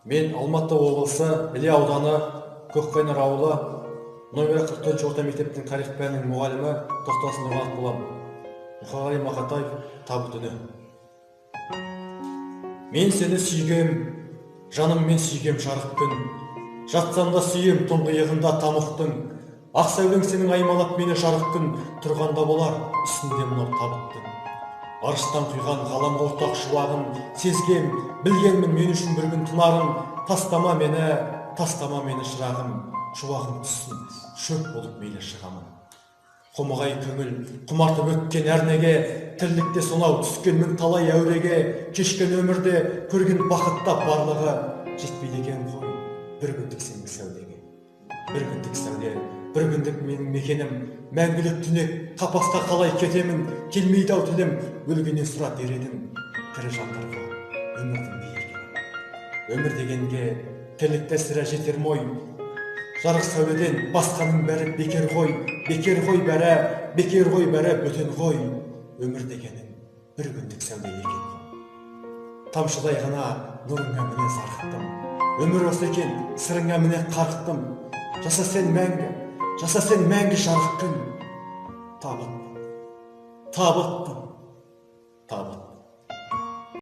Мен Алматы облысы Іле ауданы Көкқайнар ауылы номер 44 орта мектептің тарих пәнінің мұғалімі Тоқтасын Нұрғат боламын. Мұқағали Мақатаев табыт үні. Мен сені сүйгем, жаным мен сүйгем жарық күн. Жатсам да сүйем тұңғиығында тамұқтың. Ақ сәулең сенің аймалап мені жарық күн. Тұрғанда болар үстінде мынау табыттың. Арыштан құйған ғалам ортақ шуағын сезгем, білгенмін мен үшін бір күн тұнарын. Тастама мені шырағым, шуағым түссін, шөп болып мейлі шығамын. Құмығай көңіл, құмартып өткен әрнеге, тірлікте сонау түскенмін талай әуреге, кешкен өмірде көрген бақытта барлығы жетпейді екен ғой, бір күндік сенің сәулеге. Бір күндік сәуле, бір күндік менің мекенім, мәңгілік түнек, қапасқа қалай кетемін, келмейді ау тілім, өлгеннен сұра дер едім, тірі жандарға өмірдің не екенін. Өмір дегенге тірлікте сірә жетер ме ой, жарық сәуледен басқаның бәрі бекер ғой бәрі бөтен ғой. Өмір дегенің бір күндік сәуле екен ғой. Тамшыдай ғана нұрыңа міне зарықтым, өмір осы екен сырыңа міне қарықтым. Жаса сен мәңгі жарық күн. Табыттым.